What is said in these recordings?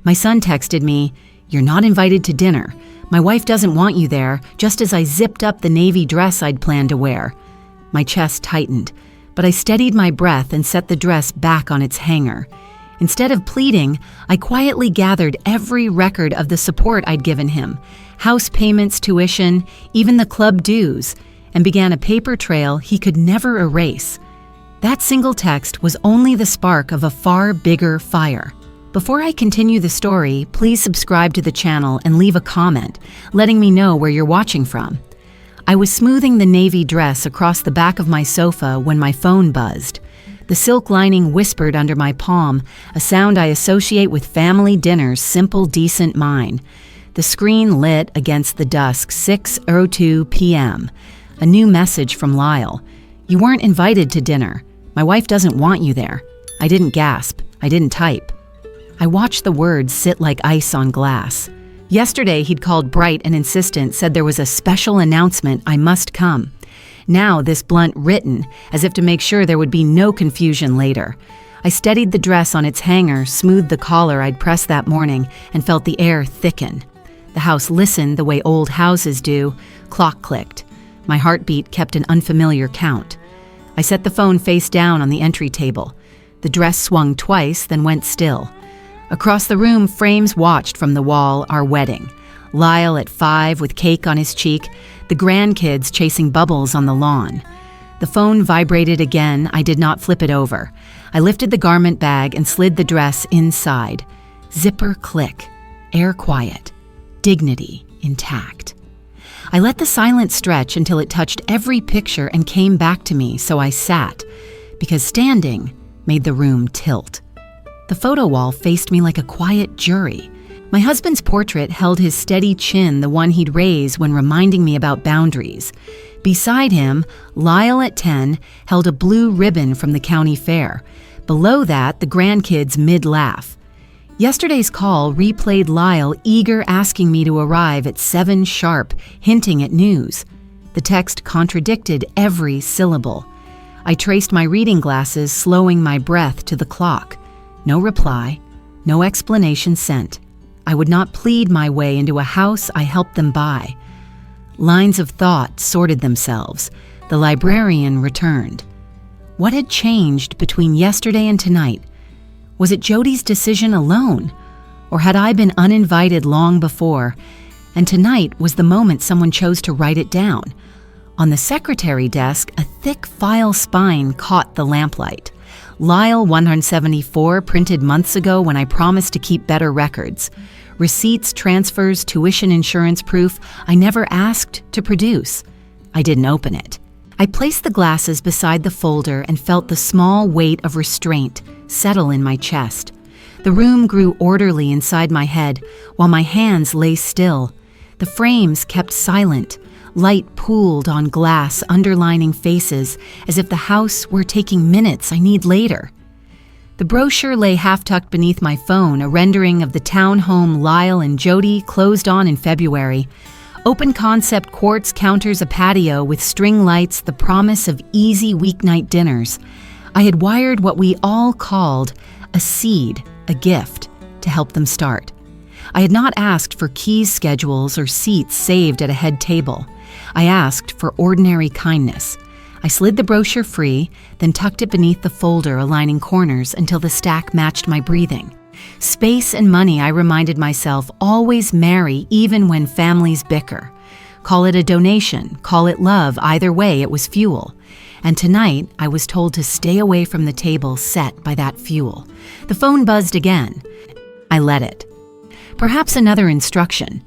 My son texted me, "You're not invited to dinner. My wife doesn't want you there," just as I zipped up the navy dress I'd planned to wear. My chest tightened, but I steadied my breath and set the dress back on its hanger. Instead of pleading, I quietly gathered every record of the support I'd given him, house payments, tuition, even the club dues, and began a paper trail he could never erase. That single text was only the spark of a far bigger fire. Before I continue the story, please subscribe to the channel and leave a comment, letting me know where you're watching from. I was smoothing the navy dress across the back of my sofa when my phone buzzed. The silk lining whispered under my palm, a sound I associate with family dinners, simple, decent mine. The screen lit against the dusk, 6:02 p.m. A new message from Lyle. "You weren't invited to dinner. My wife doesn't want you there." I didn't gasp. I didn't type. I watched the words sit like ice on glass. Yesterday, he'd called bright and insistent, said there was a special announcement, I must come. Now, this blunt written, as if to make sure there would be no confusion later. I steadied the dress on its hanger, smoothed the collar I'd pressed that morning, and felt the air thicken. The house listened the way old houses do. Clock clicked. My heartbeat kept an unfamiliar count. I set the phone face down on the entry table. The dress swung twice, then went still. Across the room, frames watched from the wall our wedding. Lyle at 5 with cake on his cheek, the grandkids chasing bubbles on the lawn. The phone vibrated again. I did not flip it over. I lifted the garment bag and slid the dress inside. Zipper click. Air quiet. Dignity intact. I let the silence stretch until it touched every picture and came back to me, so I sat, because standing made the room tilt. The photo wall faced me like a quiet jury. My husband's portrait held his steady chin, the one he'd raise when reminding me about boundaries. Beside him, Lyle at 10 held a blue ribbon from the county fair. Below that, the grandkids mid-laugh. Yesterday's call replayed Lyle eager asking me to arrive at 7 sharp, hinting at news. The text contradicted every syllable. I traced my reading glasses, slowing my breath to the clock. No reply, no explanation sent. I would not plead my way into a house I helped them buy. Lines of thought sorted themselves. The librarian returned. What had changed between yesterday and tonight? Was it Jody's decision alone? Or had I been uninvited long before, and tonight was the moment someone chose to write it down? On the secretary desk, a thick file spine caught the lamplight. Lyle 174, printed months ago when I promised to keep better records. Receipts, transfers, tuition insurance proof I never asked to produce. I didn't open it. I placed the glasses beside the folder and felt the small weight of restraint settle in my chest. The room grew orderly inside my head while my hands lay still. The frames kept silent. Light pooled on glass, underlining faces, as if the house were taking minutes I need later. The brochure lay half-tucked beneath my phone, a rendering of the townhome Lyle and Jody closed on in February. Open-concept quartz counters a patio with string lights, the promise of easy weeknight dinners. I had wired what we all called a seed, a gift, to help them start. I had not asked for keys schedules or seats saved at a head table. I asked for ordinary kindness. I slid the brochure free, then tucked it beneath the folder aligning corners until the stack matched my breathing. Space and money, I reminded myself, always marry even when families bicker. Call it a donation, call it love, either way it was fuel. And tonight, I was told to stay away from the table set by that fuel. The phone buzzed again. I let it. Perhaps another instruction.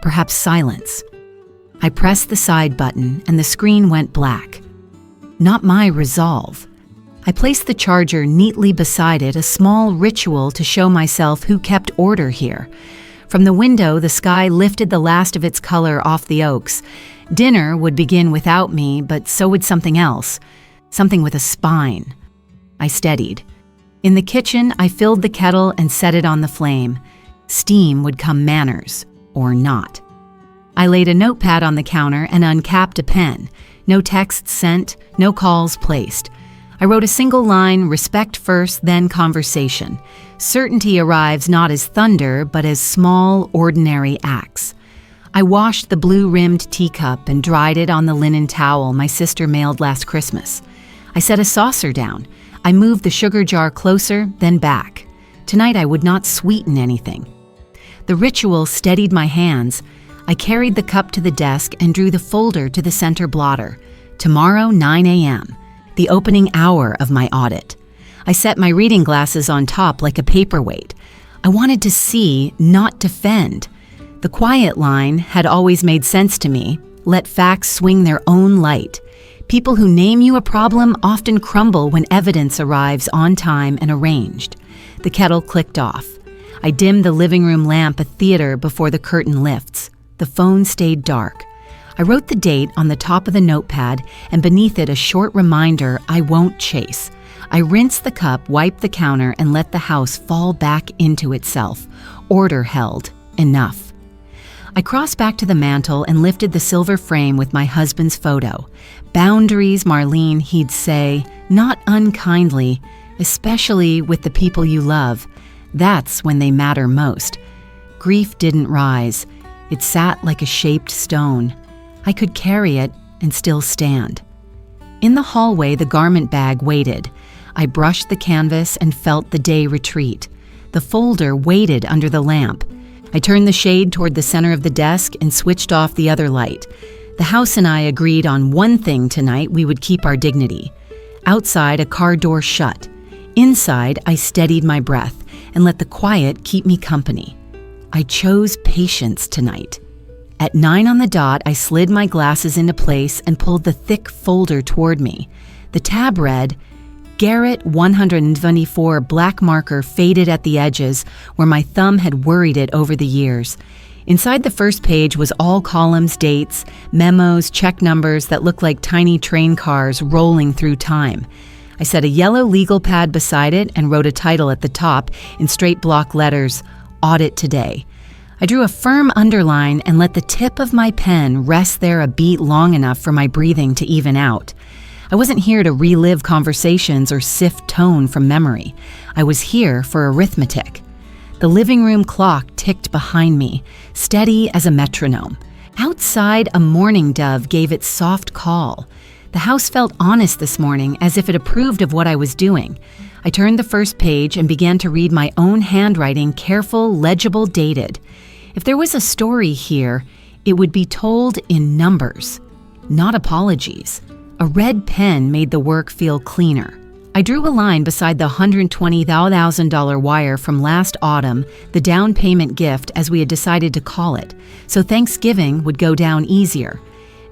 Perhaps silence. I pressed the side button and the screen went black. Not my resolve. I placed the charger neatly beside it, a small ritual to show myself who kept order here. From the window, the sky lifted the last of its color off the oaks. Dinner would begin without me, but so would something else. Something with a spine. I steadied. In the kitchen, I filled the kettle and set it on the flame. Steam would come manners, or not. I laid a notepad on the counter and uncapped a pen. No texts sent, no calls placed. I wrote a single line, respect first, then conversation. Certainty arrives not as thunder, but as small, ordinary acts. I washed the blue-rimmed teacup and dried it on the linen towel my sister mailed last Christmas. I set a saucer down. I moved the sugar jar closer, then back. Tonight I would not sweeten anything. The ritual steadied my hands. I carried the cup to the desk and drew the folder to the center blotter. Tomorrow, 9 a.m., the opening hour of my audit. I set my reading glasses on top like a paperweight. I wanted to see, not defend. The quiet line had always made sense to me. Let facts swing their own light. People who name you a problem often crumble when evidence arrives on time and arranged. The kettle clicked off. I dimmed the living room lamp a theater before the curtain lifts. The phone stayed dark. I wrote the date on the top of the notepad and beneath it a short reminder I won't chase. I rinsed the cup, wiped the counter, and let the house fall back into itself. Order held. Enough. I crossed back to the mantel and lifted the silver frame with my husband's photo. Boundaries, Marlene, he'd say, not unkindly, especially with the people you love. That's when they matter most. Grief didn't rise. It sat like a shaped stone. I could carry it and still stand. In the hallway, the garment bag waited. I brushed the canvas and felt the day retreat. The folder waited under the lamp. I turned the shade toward the center of the desk and switched off the other light. The house and I agreed on one thing tonight: we would keep our dignity. Outside, a car door shut. Inside, I steadied my breath and let the quiet keep me company. I chose patience tonight. At 9 on the dot, I slid my glasses into place and pulled the thick folder toward me. The tab read, Garrett 124 black marker faded at the edges where my thumb had worried it over the years. Inside the first page was all columns, dates, memos, check numbers that looked like tiny train cars rolling through time. I set a yellow legal pad beside it and wrote a title at the top in straight block letters, Audit Today. I drew a firm underline and let the tip of my pen rest there a beat long enough for my breathing to even out. I wasn't here to relive conversations or sift tone from memory. I was here for arithmetic. The living room clock ticked behind me, steady as a metronome. Outside, a mourning dove gave its soft call. The house felt honest this morning, as if it approved of what I was doing. I turned the first page and began to read my own handwriting, careful, legible, dated. If there was a story here, it would be told in numbers, not apologies. A red pen made the work feel cleaner. I drew a line beside the $120,000 wire from last autumn, the down payment gift as we had decided to call it, so Thanksgiving would go down easier.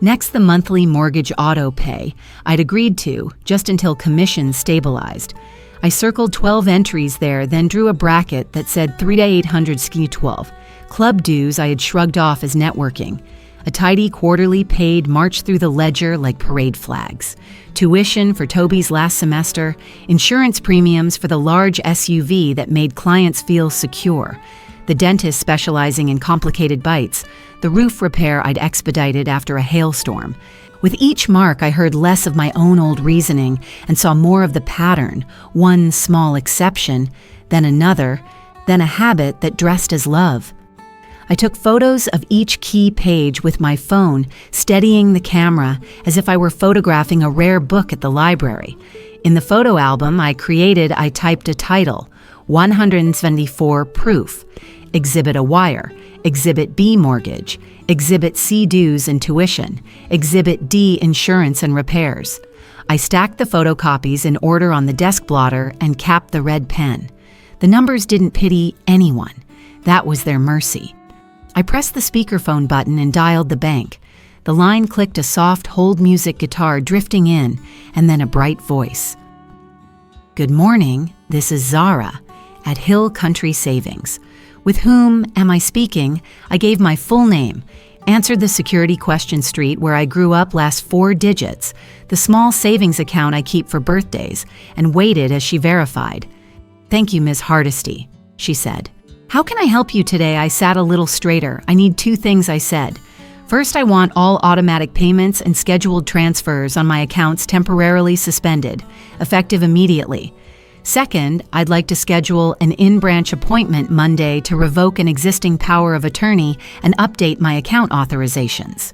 Next, the monthly mortgage auto pay I'd agreed to, just until commissions stabilized. I circled 12 entries there, then drew a bracket that said 3 to 800 SKU12. Club dues I had shrugged off as networking. A tidy quarterly paid marched through the ledger like parade flags. Tuition for Toby's last semester, insurance premiums for the large SUV that made clients feel secure, the dentist specializing in complicated bites, the roof repair I'd expedited after a hailstorm. With each mark, I heard less of my own old reasoning and saw more of the pattern, one small exception, then another, then a habit that dressed as love. I took photos of each key page with my phone, steadying the camera as if I were photographing a rare book at the library. In the photo album I typed a title, 174 Proof, Exhibit A Wire, Exhibit B Mortgage, Exhibit C Dues and Tuition, Exhibit D Insurance and Repairs. I stacked the photocopies in order on the desk blotter and capped the red pen. The numbers didn't pity anyone. That was their mercy. I pressed the speakerphone button and dialed the bank. The line clicked a soft hold music guitar drifting in, and then a bright voice. Good morning, this is Zara at Hill Country Savings. With whom am I speaking? I gave my full name, answered the security question street where I grew up last 4 digits, the small savings account I keep for birthdays, and waited as she verified. Thank you, Ms. Hardesty, she said. How can I help you today? I sat a little straighter. I need 2 things, I said. First, I want all automatic payments and scheduled transfers on my accounts temporarily suspended, effective immediately. Second, I'd like to schedule an in-branch appointment Monday to revoke an existing power of attorney and update my account authorizations.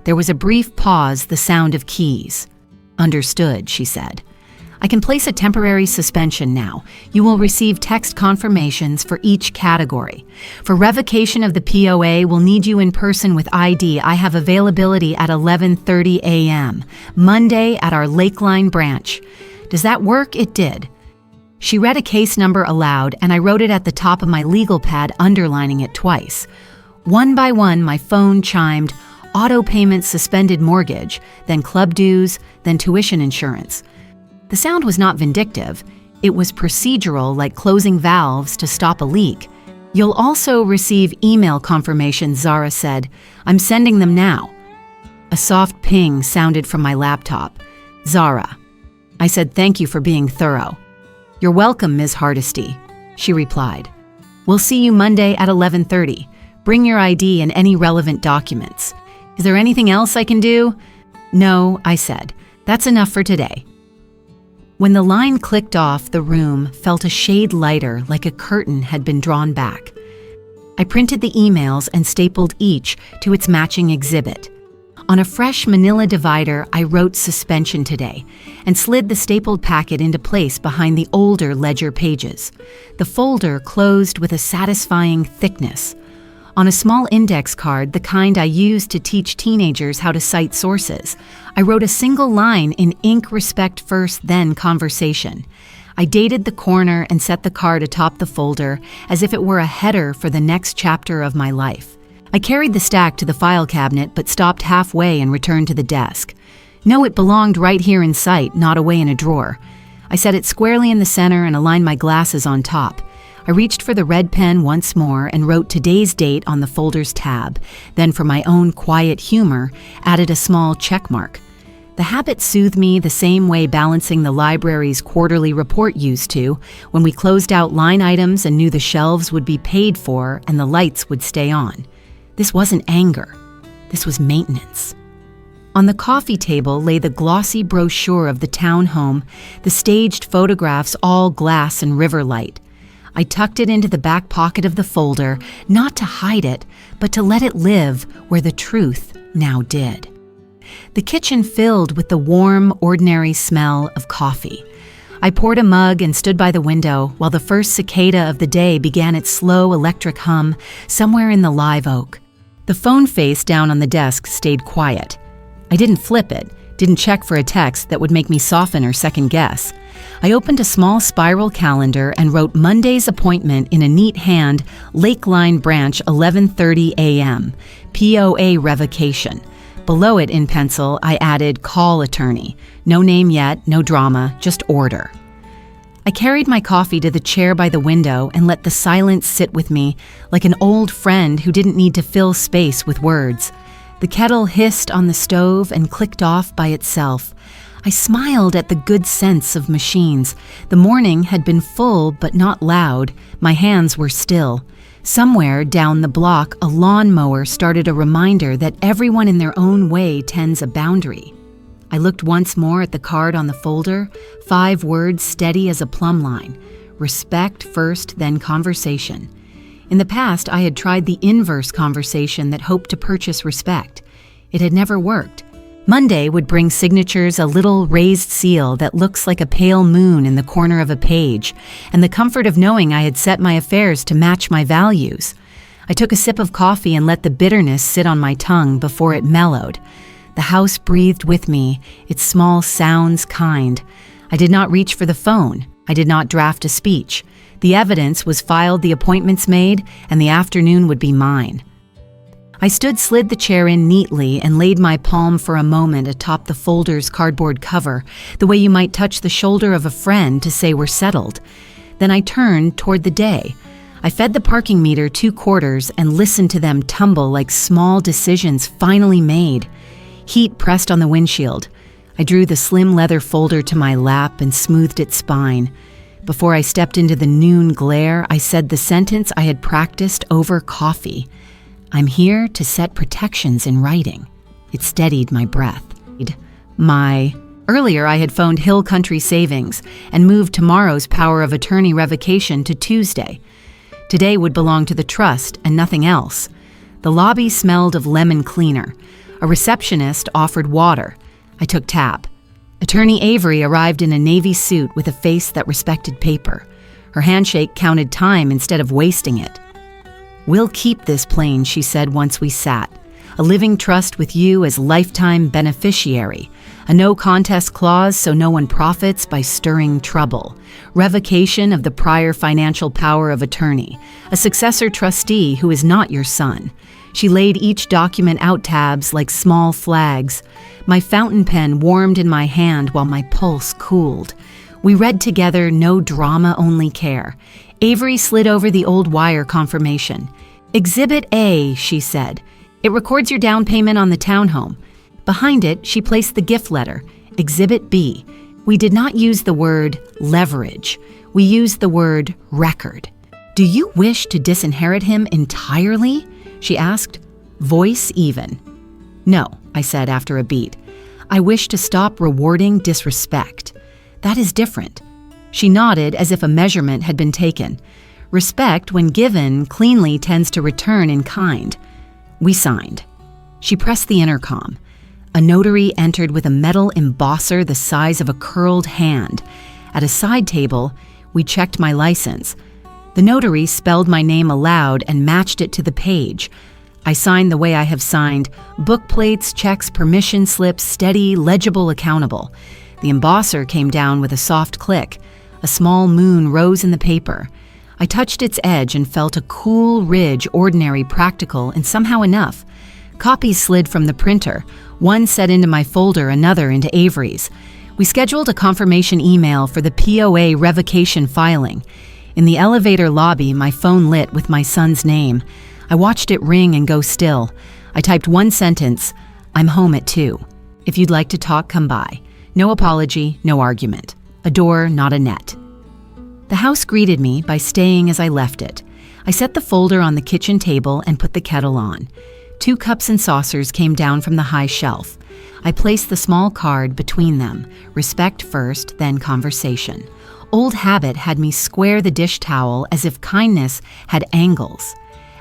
There was a brief pause, the sound of keys. Understood, she said. I can place a temporary suspension now. You will receive text confirmations for each category. For revocation of the POA, we'll need you in person with ID. I have availability at 11:30 a.m., Monday at our Lakeline branch. Does that work? It did. She read a case number aloud, and I wrote it at the top of my legal pad, underlining it twice. One by one, my phone chimed, auto payment suspended mortgage, then club dues, then tuition insurance. The sound was not vindictive. It was procedural, like closing valves to stop a leak. You'll also receive email confirmation, Zara said. I'm sending them now. A soft ping sounded from my laptop. Zara. I said, thank you for being thorough. You're welcome, Ms. Hardesty, she replied. We'll see you Monday at 11:30. Bring your ID and any relevant documents. Is there anything else I can do? No, I said. That's enough for today. When the line clicked off, the room felt a shade lighter, like a curtain had been drawn back. I printed the emails and stapled each to its matching exhibit. On a fresh manila divider, I wrote suspension today and slid the stapled packet into place behind the older ledger pages. The folder closed with a satisfying thickness. On a small index card, the kind I use to teach teenagers how to cite sources, I wrote a single line in ink, respect first, then conversation. I dated the corner and set the card atop the folder as if it were a header for the next chapter of my life. I carried the stack to the file cabinet but stopped halfway and returned to the desk. No, it belonged right here in sight, not away in a drawer. I set it squarely in the center and aligned my glasses on top. I reached for the red pen once more and wrote today's date on the folder's tab, then for my own quiet humor, added a small check mark. The habit soothed me the same way balancing the library's quarterly report used to, when we closed out line items and knew the shelves would be paid for and the lights would stay on. This wasn't anger. This was maintenance. On the coffee table lay the glossy brochure of the townhome, the staged photographs all glass and river light. I tucked it into the back pocket of the folder, not to hide it, but to let it live where the truth now did. The kitchen filled with the warm, ordinary smell of coffee. I poured a mug and stood by the window while the first cicada of the day began its slow electric hum somewhere in the live oak. The phone face down on the desk stayed quiet. I didn't flip it, didn't check for a text that would make me soften or second guess. I opened a small spiral calendar and wrote Monday's appointment in a neat hand, Lakeline Branch, 11:30 a.m., POA revocation. Below it in pencil, I added call attorney. No name yet, no drama, just order. I carried my coffee to the chair by the window and let the silence sit with me like an old friend who didn't need to fill space with words. The kettle hissed on the stove and clicked off by itself. I smiled at the good sense of machines. The morning had been full but not loud. My hands were still. Somewhere down the block, a lawnmower started a reminder that everyone in their own way tends a boundary. I looked once more at the card on the folder, 5 words steady as a plumb line. Respect first, then conversation. In the past, I had tried the inverse conversation that hoped to purchase respect. It had never worked. Monday would bring signatures, a little raised seal that looks like a pale moon in the corner of a page, and the comfort of knowing I had set my affairs to match my values. I took a sip of coffee and let the bitterness sit on my tongue before it mellowed. The house breathed with me, its small sounds kind. I did not reach for the phone. I did not draft a speech. The evidence was filed, the appointments made, and the afternoon would be mine. I slid the chair in neatly and laid my palm for a moment atop the folder's cardboard cover, the way you might touch the shoulder of a friend to say we're settled. Then I turned toward the day. I fed the parking meter 2 quarters and listened to them tumble like small decisions finally made. Heat pressed on the windshield. I drew the slim leather folder to my lap and smoothed its spine. Before I stepped into the noon glare, I said the sentence I had practiced over coffee. I'm here to set protections in writing. It steadied my breath. My Earlier, I had phoned Hill Country Savings and moved tomorrow's power of attorney revocation to Tuesday. Today would belong to the trust and nothing else. The lobby smelled of lemon cleaner. A receptionist offered water. I took tap. Attorney Avery arrived in a navy suit with a face that respected paper. Her handshake counted time instead of wasting it. "We'll keep this plane," she said once we sat. "A living trust with you as lifetime beneficiary. A no-contest clause so no one profits by stirring trouble. Revocation of the prior financial power of attorney. A successor trustee who is not your son." She laid each document out tabs like small flags. My fountain pen warmed in my hand while my pulse cooled. We read together, no drama, only care. Avery slid over the old wire confirmation. "Exhibit A," she said. "It records your down payment on the townhome." Behind it, she placed the gift letter, Exhibit B. We did not use the word leverage. We used the word record. "Do you wish to disinherit him entirely?" she asked, voice even. "No," I said after a beat. "I wish to stop rewarding disrespect. That is different." She nodded as if a measurement had been taken. Respect, when given, cleanly tends to return in kind. We signed. She pressed the intercom. A notary entered with a metal embosser the size of a curled hand. At a side table, we checked my license. The notary spelled my name aloud and matched it to the page. I signed the way I have signed: book plates, checks, permission slips, steady, legible, accountable. The embosser came down with a soft click. A small moon rose in the paper. I touched its edge and felt a cool ridge, ordinary, practical, and somehow enough. Copies slid from the printer. One set into my folder, another into Avery's. We scheduled a confirmation email for the POA revocation filing. In the elevator lobby, my phone lit with my son's name. I watched it ring and go still. I typed one sentence: "I'm home at 2. If you'd like to talk, come by." No apology, no argument. A door, not a net. The house greeted me by staying as I left it. I set the folder on the kitchen table and put the kettle on. 2 cups and saucers came down from the high shelf. I placed the small card between them. Respect first, then conversation. Old habit had me square the dish towel as if kindness had angles.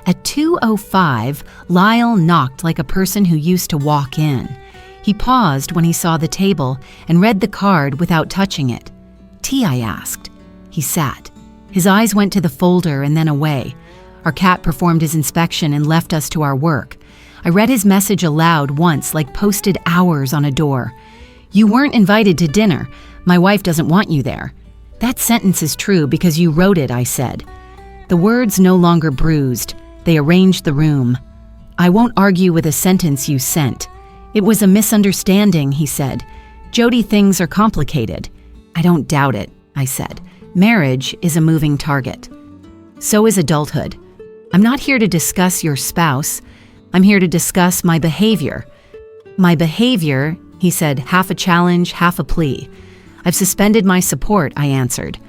At 2:05, Lyle knocked like a person who used to walk in. He paused when he saw the table and read the card without touching it. "Tea?" I asked. He sat. His eyes went to the folder and then away. Our cat performed his inspection and left us to our work. I read his message aloud once, like posted hours on a door. "You weren't invited to dinner. My wife doesn't want you there." "That sentence is true because you wrote it," I said. The words no longer bruised. They arranged the room. "I won't argue with a sentence you sent." "It was a misunderstanding," he said. "Jody, things are complicated." "I don't doubt it," I said. "Marriage is a moving target. So is adulthood. I'm not here to discuss your spouse. I'm here to discuss my behavior." "My behavior," he said, half a challenge, half a plea. "I've suspended my support," I answered.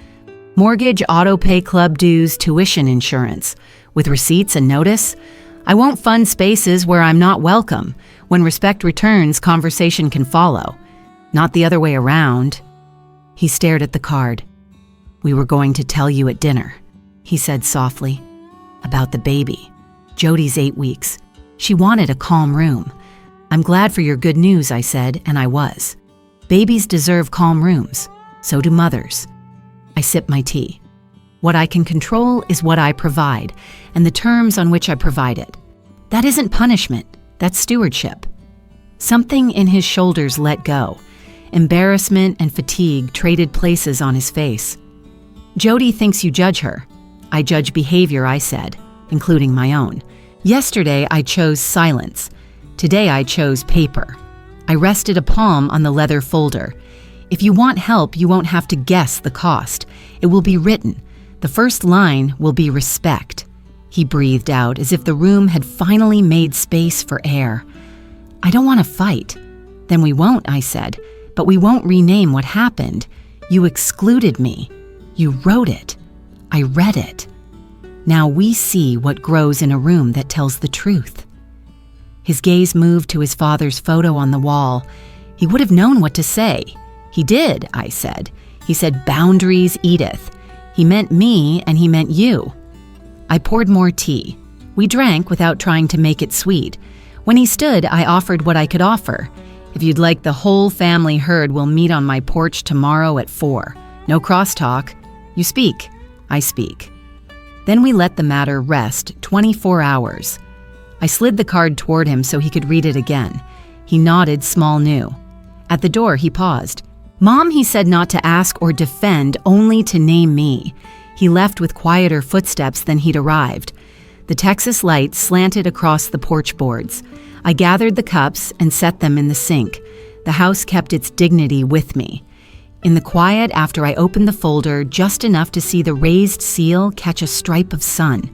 "Mortgage, auto pay, club dues, tuition insurance. With receipts and notice. I won't fund spaces where I'm not welcome. When respect returns, conversation can follow. Not the other way around." He stared at the card. "We were going to tell you at dinner," he said softly. "About the baby. Jody's 8 weeks. She wanted a calm room. I'm glad for your good news," I said, and I was. Babies deserve calm rooms. So do mothers. I sipped my tea. What I can control is what I provide, and the terms on which I provide it. That isn't punishment. That's stewardship. Something in his shoulders let go. Embarrassment and fatigue traded places on his face. "Jody thinks you judge her." "I judge behavior," I said, including my own. "Yesterday I chose silence. Today I chose paper." I rested a palm on the leather folder. "If you want help, you won't have to guess the cost. It will be written. The first line will be respect." He breathed out as if the room had finally made space for air. "I don't want to fight." "Then we won't," I said. "But we won't rename what happened. You excluded me. You wrote it. I read it. Now we see what grows in a room that tells the truth." His gaze moved to his father's photo on the wall. He would have known what to say. He did, I said. He said, "Boundaries, Edith." He meant me and he meant you. I poured more tea. We drank without trying to make it sweet. When he stood, I offered what I could offer. "If you'd like the whole family herd, we'll meet on my porch tomorrow at 4. No crosstalk. You speak, I speak." Then we let the matter rest 24 hours. I slid the card toward him so he could read it again. He nodded small new. At the door, he paused. "Mom," he said, "not to ask or defend, only to name me." He left with quieter footsteps than he'd arrived. The Texas light slanted across the porch boards. I gathered the cups and set them in the sink. The house kept its dignity with me. In the quiet after I opened the folder, just enough to see the raised seal catch a stripe of sun.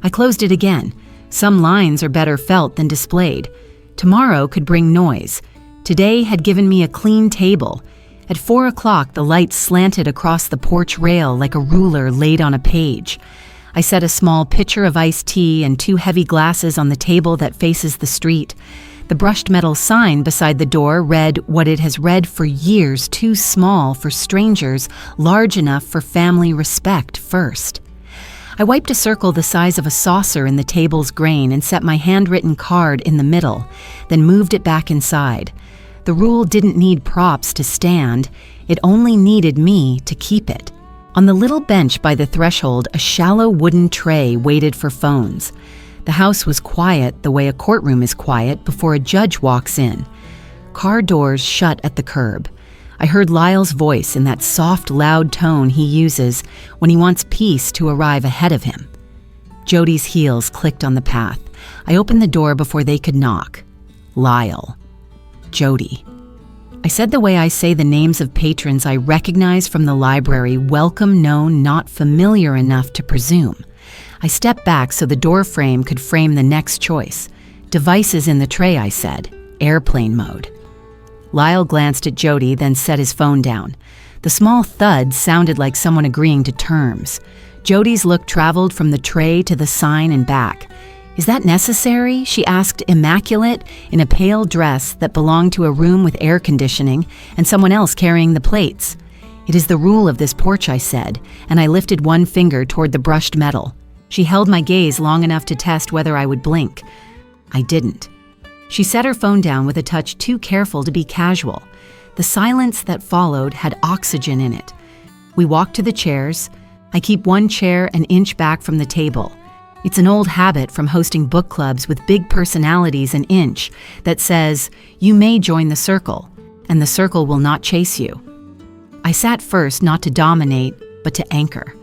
I closed it again. Some lines are better felt than displayed. Tomorrow could bring noise. Today had given me a clean table. At 4 o'clock, the light slanted across the porch rail like a ruler laid on a page. I set a small pitcher of iced tea and 2 heavy glasses on the table that faces the street. The brushed metal sign beside the door read what it has read for years, too small for strangers, large enough for family respect first. I wiped a circle the size of a saucer in the table's grain and set my handwritten card in the middle, then moved it back inside. The rule didn't need props to stand, it only needed me to keep it. On the little bench by the threshold, a shallow wooden tray waited for phones. The house was quiet the way a courtroom is quiet before a judge walks in. Car doors shut at the curb. I heard Lyle's voice in that soft, loud tone he uses when he wants peace to arrive ahead of him. Jody's heels clicked on the path. I opened the door before they could knock. Lyle. Jody. I said the way I say the names of patrons I recognize from the library, welcome, known, not familiar enough to presume. I stepped back so the door frame could frame the next choice. Devices in the tray, I said. Airplane mode. Lyle glanced at Jody, then set his phone down. The small thud sounded like someone agreeing to terms. Jody's look traveled from the tray to the sign and back. "Is that necessary?" she asked, immaculate, in a pale dress that belonged to a room with air conditioning and someone else carrying the plates. "It is the rule of this porch," I said, and I lifted one finger toward the brushed metal. She held my gaze long enough to test whether I would blink. I didn't. She set her phone down with a touch too careful to be casual. The silence that followed had oxygen in it. We walked to the chairs. I keep one chair an inch back from the table. It's an old habit from hosting book clubs with big personalities an inch that says, "You may join the circle, and the circle will not chase you." I sat first not to dominate, but to anchor.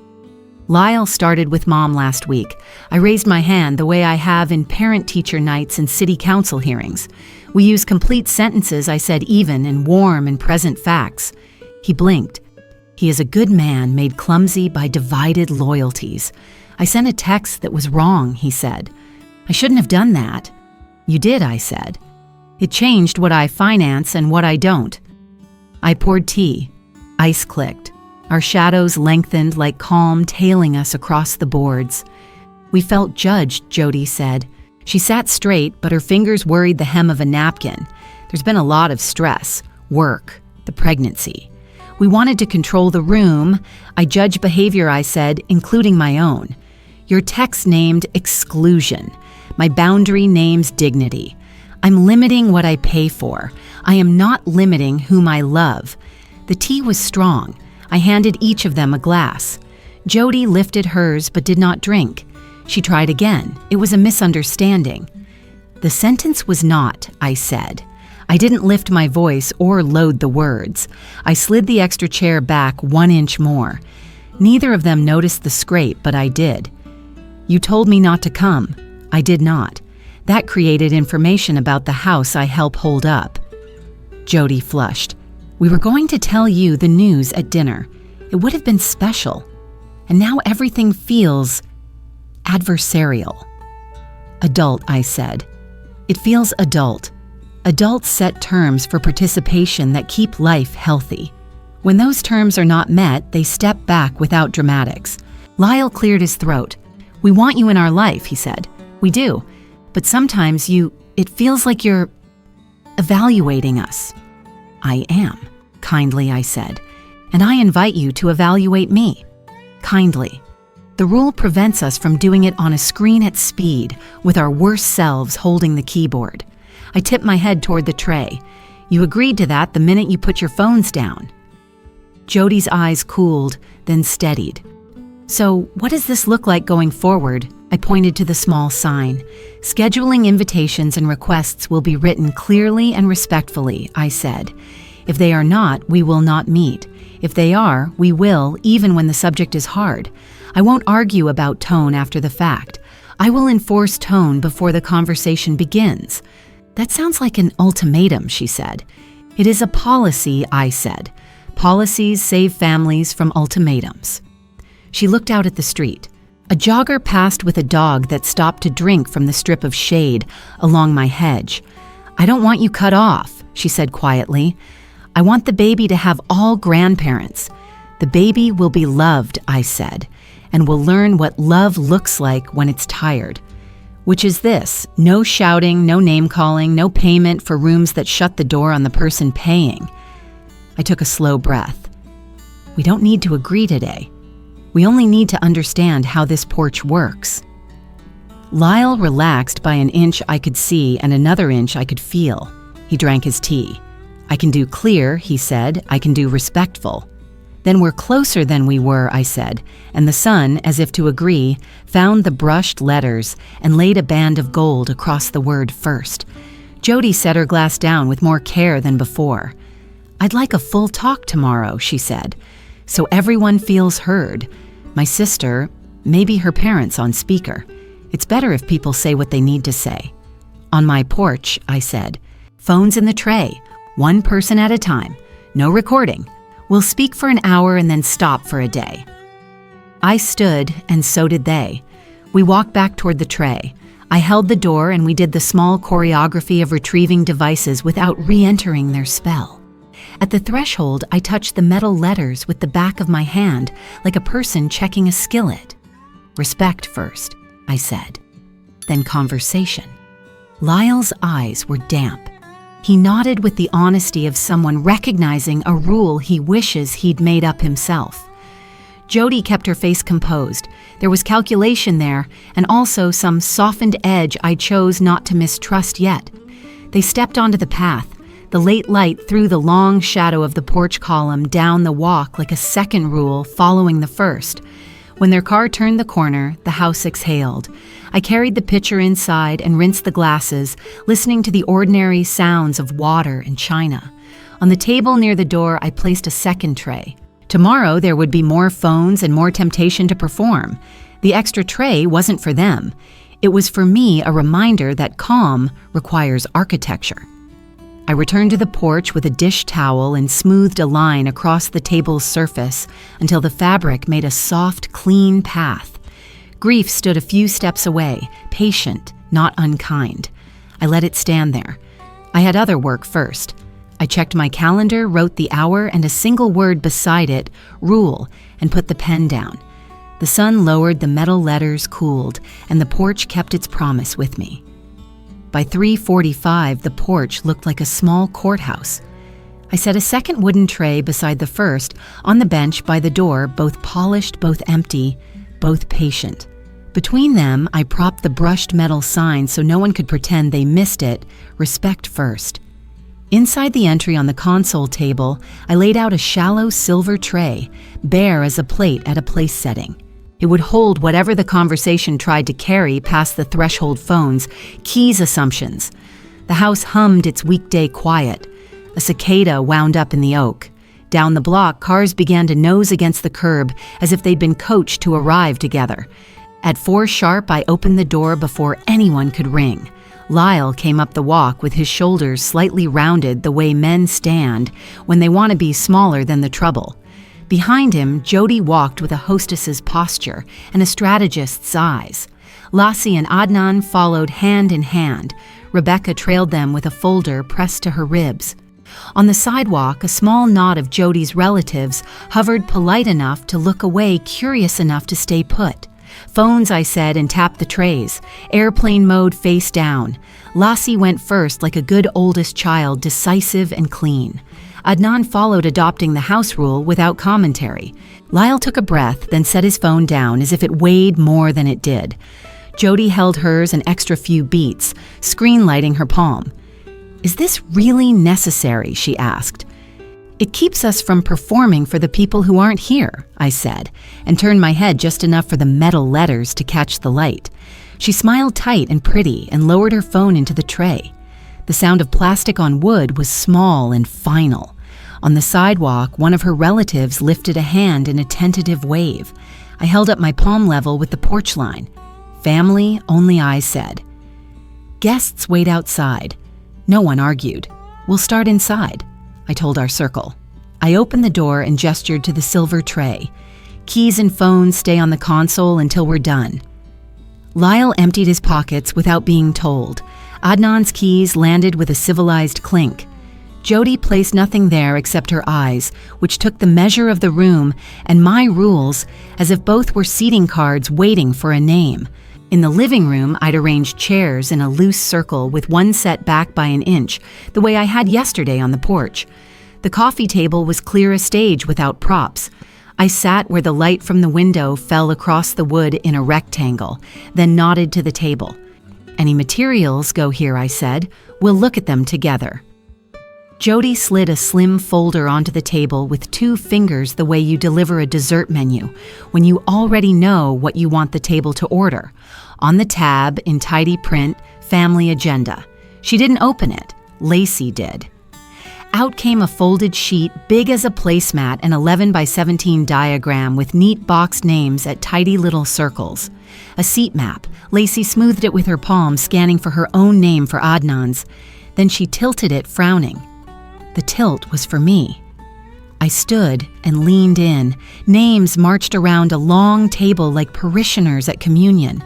Lyle started with Mom last week. I raised my hand the way I have in parent-teacher nights and city council hearings. We use complete sentences, I said, even and warm and present facts. He blinked. He is a good man made clumsy by divided loyalties. I sent a text that was wrong, he said. I shouldn't have done that. You did, I said. It changed what I finance and what I don't. I poured tea. Ice clicked. Our shadows lengthened like calm tailing us across the boards. We felt judged, Jody said. She sat straight, but her fingers worried the hem of a napkin. There's been a lot of stress, work, the pregnancy. We wanted to control the room. I judge behavior, I said, including my own. Your text named exclusion. My boundary names dignity. I'm limiting what I pay for. I am not limiting whom I love. The tea was strong. I handed each of them a glass. Jody lifted hers but did not drink. She tried again. It was a misunderstanding. The sentence was not, I said. I didn't lift my voice or load the words. I slid the extra chair back 1 inch more. Neither of them noticed the scrape, but I did. You told me not to come. I did not. That created information about the house I help hold up. Jody flushed. We were going to tell you the news at dinner. It would have been special. And now everything feels adversarial. Adult, I said. It feels adult. Adults set terms for participation that keep life healthy. When those terms are not met, they step back without dramatics. Lyle cleared his throat. We want you in our life, he said. We do. But sometimes it feels like you're evaluating us. I am. kindly, I said. And I invite you to evaluate me, kindly. The rule prevents us from doing it on a screen at speed, with our worst selves holding the keyboard. I tipped my head toward the tray. You agreed to that the minute you put your phones down. Jody's eyes cooled, then steadied. So, what does this look like going forward? I pointed to the small sign. Scheduling invitations and requests will be written clearly and respectfully, I said. If they are not, we will not meet. If they are, we will, even when the subject is hard. I won't argue about tone after the fact. I will enforce tone before the conversation begins. That sounds like an ultimatum, she said. It is a policy, I said. Policies save families from ultimatums. She looked out at the street. A jogger passed with a dog that stopped to drink from the strip of shade along my hedge. I don't want you cut off, she said quietly. I want the baby to have all grandparents. The baby will be loved, I said, and will learn what love looks like when it's tired. Which is this: no shouting, no name-calling, no payment for rooms that shut the door on the person paying. I took a slow breath. We don't need to agree today. We only need to understand how this porch works. Lyle relaxed by an inch I could see and another inch I could feel. He drank his tea. I can do clear, he said. I can do respectful. Then we're closer than we were, I said, and the sun, as if to agree, found the brushed letters and laid a band of gold across the word first. Jody set her glass down with more care than before. I'd like a full talk tomorrow, she said, so everyone feels heard. My sister, maybe her parents on speaker. It's better if people say what they need to say. On my porch, I said, phones in the tray, one person at a time, no recording. We'll speak for an hour and then stop for a day. I stood, and so did they. We walked back toward the tray. I held the door and we did the small choreography of retrieving devices without re-entering their spell. At the threshold, I touched the metal letters with the back of my hand, like a person checking a skillet. Respect first, I said. Then conversation. Lyle's eyes were damp. He nodded with the honesty of someone recognizing a rule he wishes he'd made up himself. Jody kept her face composed. There was calculation there, and also some softened edge I chose not to mistrust yet. They stepped onto the path. The late light threw the long shadow of the porch column down the walk like a second rule following the first. When their car turned the corner, the house exhaled. I carried the pitcher inside and rinsed the glasses, listening to the ordinary sounds of water and china. On the table near the door, I placed a second tray. Tomorrow, there would be more phones and more temptation to perform. The extra tray wasn't for them. It was for me a reminder that calm requires architecture. I returned to the porch with a dish towel and smoothed a line across the table's surface until the fabric made a soft, clean path. Grief stood a few steps away, patient, not unkind. I let it stand there. I had other work first. I checked my calendar, wrote the hour and a single word beside it, rule, and put the pen down. The sun lowered, the metal letters cooled, and the porch kept its promise with me. By 3:45, the porch looked like a small courthouse. I set a second wooden tray beside the first, on the bench by the door, both polished, both empty, both patient. Between them, I propped the brushed metal sign so no one could pretend they missed it, respect first. Inside the entry on the console table, I laid out a shallow silver tray, bare as a plate at a place setting. It would hold whatever the conversation tried to carry past the threshold phones, keys assumptions. The house hummed its weekday quiet. A cicada wound up in the oak. Down the block, cars began to nose against the curb as if they'd been coached to arrive together. At 4 sharp, I opened the door before anyone could ring. Lyle came up the walk with his shoulders slightly rounded the way men stand when they want to be smaller than the trouble. Behind him, Jody walked with a hostess's posture and a strategist's eyes. Lassie and Adnan followed hand in hand. Rebecca trailed them with a folder pressed to her ribs. On the sidewalk, a small knot of Jody's relatives hovered polite enough to look away, curious enough to stay put. Phones, I said, and tapped the trays. Airplane mode face down. Lassie went first like a good oldest child, decisive and clean. Adnan followed, adopting the house rule without commentary. Lyle took a breath, then set his phone down as if it weighed more than it did. Jody held hers an extra few beats, screen lighting her palm. "Is this really necessary?" she asked. "It keeps us from performing for the people who aren't here," I said, and turned my head just enough for the metal letters to catch the light. She smiled tight and pretty and lowered her phone into the tray. The sound of plastic on wood was small and final. On the sidewalk, one of her relatives lifted a hand in a tentative wave. I held up my palm level with the porch line. "Family, only I said." Guests wait outside. No one argued. "We'll start inside," I told our circle. I opened the door and gestured to the silver tray. "Keys and phones stay on the console until we're done." Lyle emptied his pockets without being told. Adnan's keys landed with a civilized clink. Jody placed nothing there except her eyes, which took the measure of the room and my rules as if both were seating cards waiting for a name. In the living room, I'd arranged chairs in a loose circle with one set back by an inch, the way I had yesterday on the porch. The coffee table was clear as stage without props. I sat where the light from the window fell across the wood in a rectangle, then nodded to the table. "Any materials go here," I said. "We'll look at them together." Jody slid a slim folder onto the table with 2 fingers, the way you deliver a dessert menu, when you already know what you want the table to order. On the tab, in tidy print, "Family Agenda." She didn't open it. Lacey did. Out came a folded sheet big as a placemat, an 11 by 17 diagram with neat boxed names at tidy little circles. A seat map. Lacey smoothed it with her palm, scanning for her own name for Adnan's. Then she tilted it, frowning. The tilt was for me. I stood and leaned in. Names marched around a long table like parishioners at communion.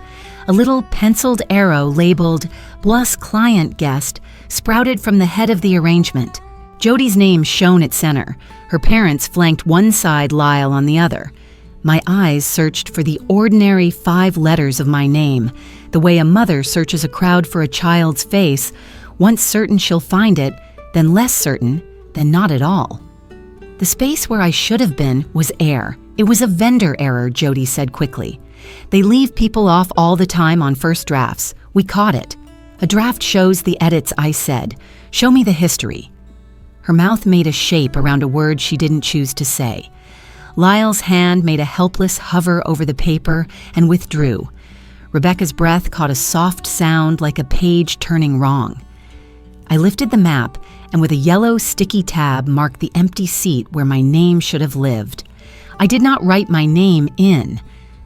A little penciled arrow labeled "Blus Client Guest" sprouted from the head of the arrangement. Jody's name shone at center. Her parents flanked one side, Lyle on the other. My eyes searched for the ordinary 5 letters of my name, the way a mother searches a crowd for a child's face, once certain she'll find it, then less certain, then not at all. The space where I should have been was air. It was a vendor error, Jody said quickly. They leave people off all the time on first drafts. We caught it. "A draft shows the edits," I said. "Show me the history." Her mouth made a shape around a word she didn't choose to say. Lyle's hand made a helpless hover over the paper and withdrew. Rebecca's breath caught a soft sound like a page turning wrong. I lifted the map and with a yellow sticky tab marked the empty seat where my name should have lived. I did not write my name in.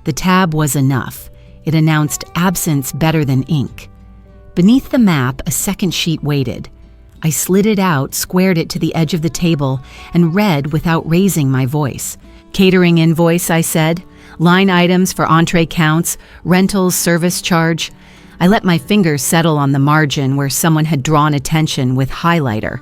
The tab was enough. It announced absence better than ink. Beneath the map, a second sheet waited. I slid it out, squared it to the edge of the table, and read without raising my voice. "Catering invoice," I said. "Line items for entree counts, rentals, service charge." I let my fingers settle on the margin where someone had drawn attention with highlighter.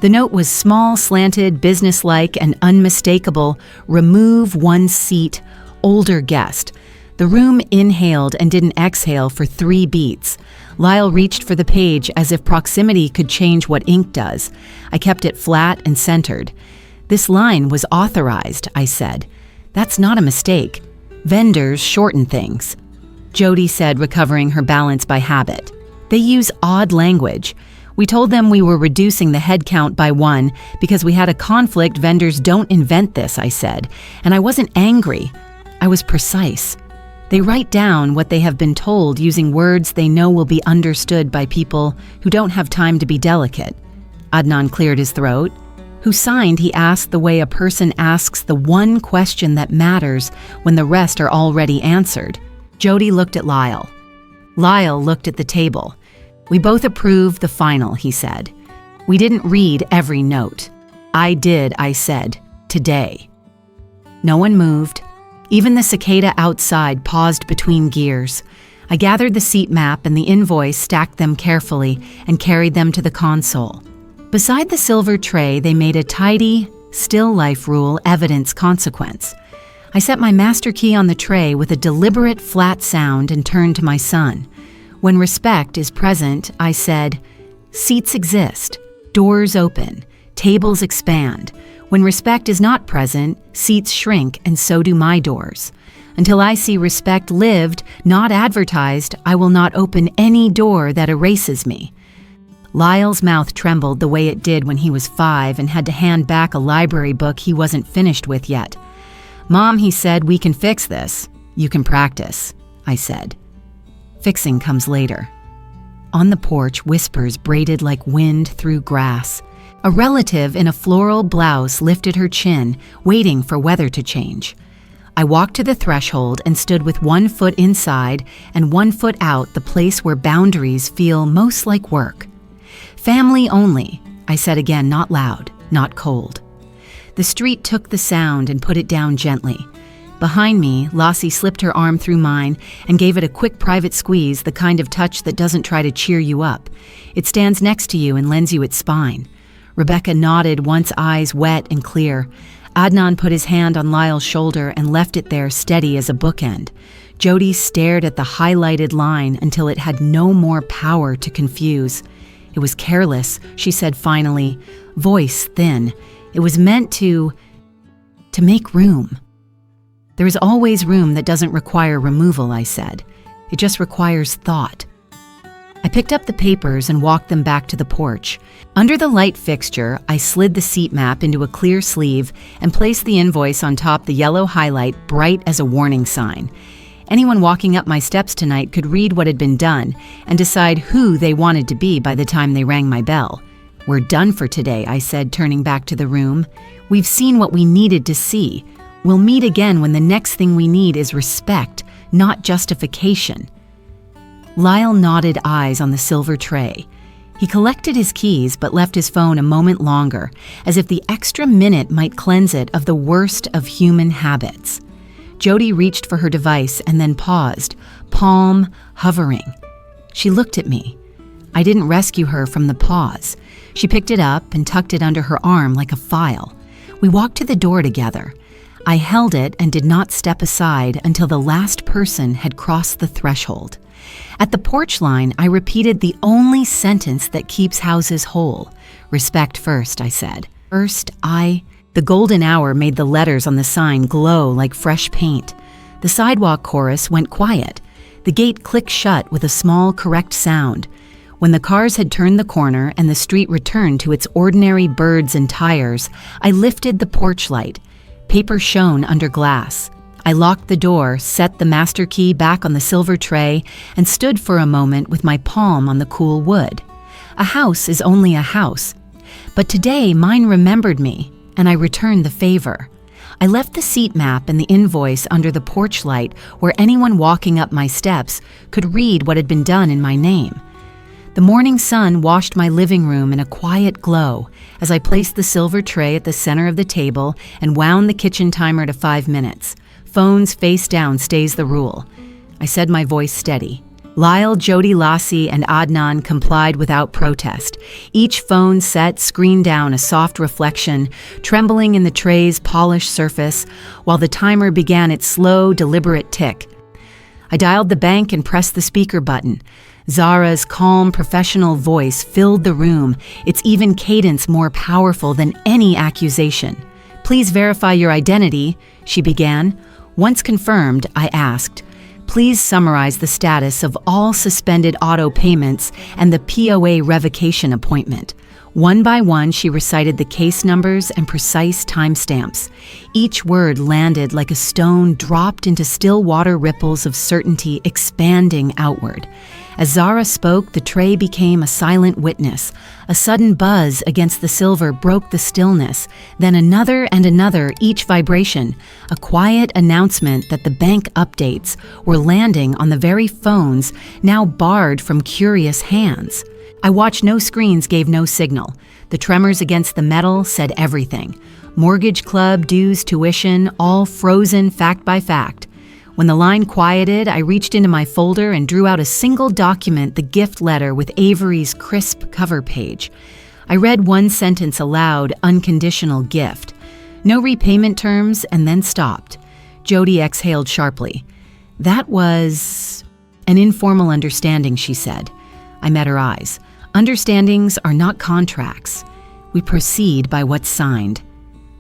The note was small, slanted, businesslike, and unmistakable. "Remove 1 seat, older guest." The room inhaled and didn't exhale for 3 beats. Lyle reached for the page as if proximity could change what ink does. I kept it flat and centered. "This line was authorized," I said. "That's not a mistake. Vendors shorten things." Jody said, recovering her balance by habit. "They use odd language. We told them we were reducing the head count by 1 because we had a conflict. Vendors don't invent this," I said. And I wasn't angry. I was precise. They write down what they have been told using words they know will be understood by people who don't have time to be delicate. Adnan cleared his throat. "Who signed?" he asked, the way a person asks the one question that matters when the rest are already answered. Jody looked at Lyle. Lyle looked at the table. "We both approve the final," he said. "We didn't read every note." "I did," I said. "Today." No one moved. Even the cicada outside paused between gears. I gathered the seat map and the invoice, stacked them carefully, and carried them to the console. Beside the silver tray, they made a tidy, still life rule evidence consequence. I set my master key on the tray with a deliberate flat sound and turned to my son. When respect is present, I said, "Seats exist, doors open, Tables expand. When respect is not present, seats shrink, and so do my doors. Until I see respect lived, not advertised, I will not open any door that erases me. Lyle's mouth trembled the way it did when he was 5 and had to hand back a library book he wasn't finished with yet. "Mom," he said, "we can fix this. You can practice," I said. Fixing comes later. On the porch, whispers braided like wind through grass. A relative in a floral blouse lifted her chin, waiting for weather to change. I walked to the threshold and stood with 1 foot inside and 1 foot out, the place where boundaries feel most like work. "Family only," I said again, not loud, not cold. The street took the sound and put it down gently. Behind me, Lassie slipped her arm through mine and gave it a quick private squeeze, the kind of touch that doesn't try to cheer you up. It stands next to you and lends you its spine. Rebecca nodded, once eyes wet and clear. Adnan put his hand on Lyle's shoulder and left it there steady as a bookend. Jody stared at the highlighted line until it had no more power to confuse. "It was careless," she said finally, voice thin. "It was meant to make room." "There is always room that doesn't require removal," I said. "It just requires thought." I picked up the papers and walked them back to the porch. Under the light fixture, I slid the seat map into a clear sleeve and placed the invoice on top, the yellow highlight bright as a warning sign. Anyone walking up my steps tonight could read what had been done and decide who they wanted to be by the time they rang my bell. "We're done for today," I said, turning back to the room. "We've seen what we needed to see. We'll meet again when the next thing we need is respect, not justification." Lyle nodded, eyes on the silver tray. He collected his keys but left his phone a moment longer, as if the extra minute might cleanse it of the worst of human habits. Jody reached for her device and then paused, palm hovering. She looked at me. I didn't rescue her from the pause. She picked it up and tucked it under her arm like a file. We walked to the door together. I held it and did not step aside until the last person had crossed the threshold. At the porch line, I repeated the only sentence that keeps houses whole. "Respect first," I said. "First, I..." The golden hour made the letters on the sign glow like fresh paint. The sidewalk chorus went quiet. The gate clicked shut with a small, correct sound. When the cars had turned the corner and the street returned to its ordinary birds and tires, I lifted the porch light. Paper shone under glass. I locked the door, set the master key back on the silver tray, and stood for a moment with my palm on the cool wood. A house is only a house. But today mine remembered me, and I returned the favor. I left the seat map and the invoice under the porch light where anyone walking up my steps could read what had been done in my name. The morning sun washed my living room in a quiet glow as I placed the silver tray at the center of the table and wound the kitchen timer to 5 minutes. Phones face down stays the rule. I said, my voice steady. Lyle, Jody, Lassie, and Adnan complied without protest. Each phone set screened down a soft reflection, trembling in the tray's polished surface, while the timer began its slow, deliberate tick. I dialed the bank and pressed the speaker button. Zara's calm, professional voice filled the room, its even cadence more powerful than any accusation. "Please verify your identity," she began. Once confirmed, I asked, "Please summarize the status of all suspended auto payments and the POA revocation appointment." One by one, she recited the case numbers and precise timestamps. Each word landed like a stone dropped into still water ripples of certainty expanding outward. As Zara spoke, the tray became a silent witness. A sudden buzz against the silver broke the stillness, then another and another, each vibration, a quiet announcement that the bank updates were landing on the very phones now barred from curious hands. I watched. No screens gave no signal. The tremors against the metal said everything. Mortgage club, dues, tuition, all frozen fact by fact. When the line quieted, I reached into my folder and drew out a single document, the gift letter with Avery's crisp cover page. I read one sentence aloud, unconditional gift. No repayment terms, and then stopped. Jody exhaled sharply. "That was an informal understanding," she said. I met her eyes. "Understandings are not contracts. We proceed by what's signed.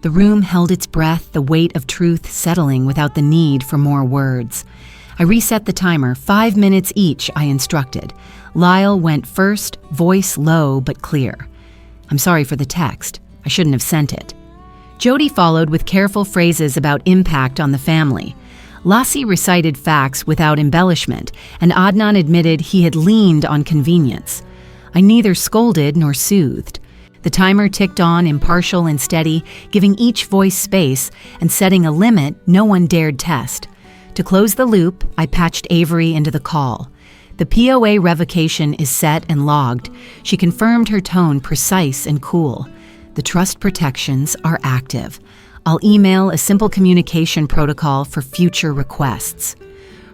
The room held its breath, the weight of truth settling without the need for more words. I reset the timer, 5 minutes each, I instructed. Lyle went first, voice low but clear. I'm sorry for the text. I shouldn't have sent it. Jody followed with careful phrases about impact on the family. Lassie recited facts without embellishment, and Adnan admitted he had leaned on convenience. I neither scolded nor soothed. The timer ticked on, impartial and steady, giving each voice space and setting a limit no one dared test. To close the loop, I patched Avery into the call. The POA revocation is set and logged. She confirmed her tone precise and cool. The trust protections are active. I'll email a simple communication protocol for future requests.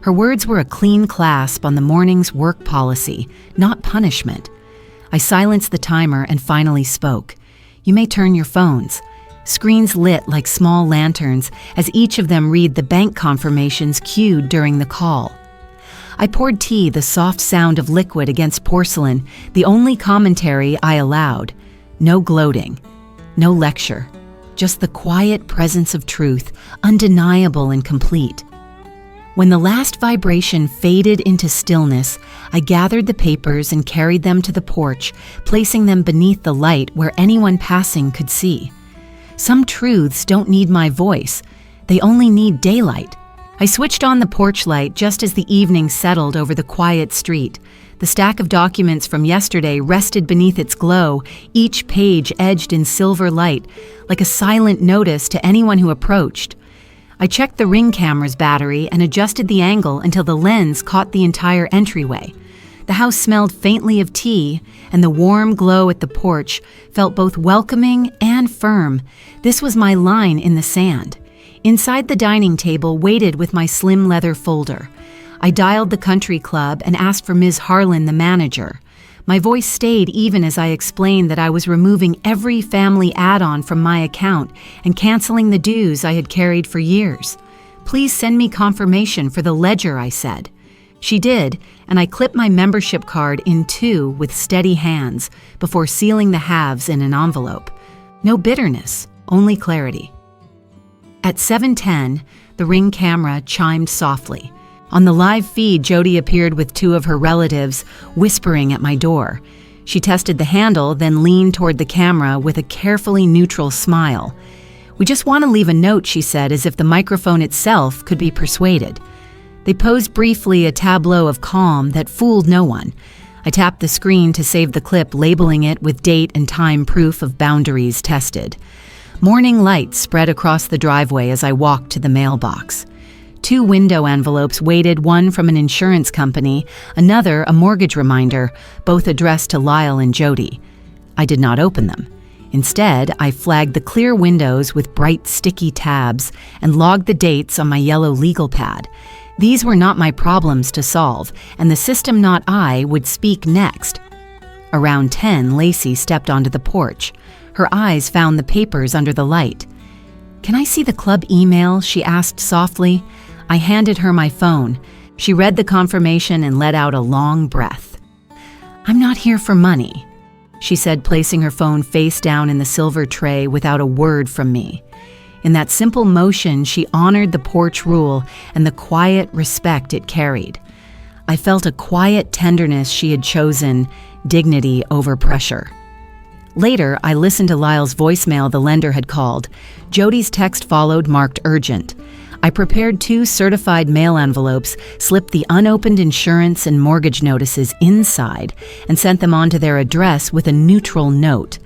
Her words were a clean clasp on the morning's work policy, not punishment. I silenced the timer and finally spoke. You may turn your phones. Screens lit like small lanterns as each of them read the bank confirmations cued during the call. I poured tea, the soft sound of liquid against porcelain, the only commentary I allowed. No gloating, no lecture, just the quiet presence of truth, undeniable and complete. When the last vibration faded into stillness, I gathered the papers and carried them to the porch, placing them beneath the light where anyone passing could see. Some truths don't need my voice. They only need daylight. I switched on the porch light just as the evening settled over the quiet street. The stack of documents from yesterday rested beneath its glow, each page edged in silver light, like a silent notice to anyone who approached. I checked the Ring camera's battery and adjusted the angle until the lens caught the entire entryway. The house smelled faintly of tea, and the warm glow at the porch felt both welcoming and firm. This was my line in the sand. Inside the dining table waited with my slim leather folder. I dialed the country club and asked for Ms. Harlan, the manager. My voice stayed even as I explained that I was removing every family add-on from my account and canceling the dues I had carried for years. Please send me confirmation for the ledger, I said. She did, and I clipped my membership card in two with steady hands before sealing the halves in an envelope. No bitterness, only clarity. At 7:10, the Ring camera chimed softly. On the live feed, Jody appeared with two of her relatives, whispering at my door. She tested the handle, then leaned toward the camera with a carefully neutral smile. We just want to leave a note, she said, as if the microphone itself could be persuaded. They posed briefly a tableau of calm that fooled no one. I tapped the screen to save the clip, labeling it with date and time proof of boundaries tested. Morning light spread across the driveway as I walked to the mailbox. 2 window envelopes waited, one from an insurance company, another a mortgage reminder, both addressed to Lyle and Jody. I did not open them. Instead, I flagged the clear windows with bright, sticky tabs and logged the dates on my yellow legal pad. These were not my problems to solve, and the system, not I, would speak next. Around 10, Lacey stepped onto the porch. Her eyes found the papers under the light. "Can I see the club email?" she asked softly. I handed her my phone. She read the confirmation and let out a long breath. "I'm not here for money," she said, placing her phone face down in the silver tray without a word from me. In that simple motion, she honored the porch rule and the quiet respect it carried. I felt a quiet tenderness she had chosen, dignity over pressure. Later, I listened to Lyle's voicemail the lender had called. Jody's text followed, marked urgent. I prepared 2 certified mail envelopes, slipped the unopened insurance and mortgage notices inside, and sent them on to their address with a neutral note.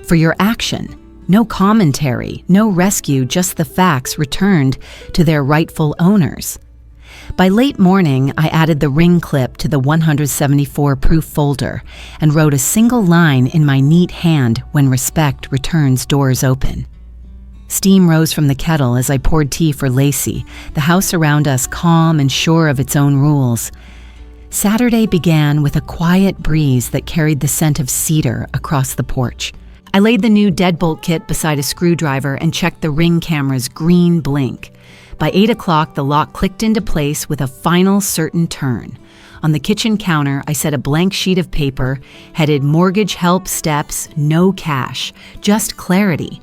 For your action, no commentary, no rescue, just the facts returned to their rightful owners. By late morning, I added the Ring clip to the 174 proof folder and wrote a single line in my neat hand, "When respect returns, doors open." Steam rose from the kettle as I poured tea for Lacey, the house around us calm and sure of its own rules. Saturday began with a quiet breeze that carried the scent of cedar across the porch. I laid the new deadbolt kit beside a screwdriver and checked the Ring camera's green blink. By 8 o'clock, the lock clicked into place with a final certain turn. On the kitchen counter, I set a blank sheet of paper, headed "Mortgage Help Steps, No Cash, Just Clarity."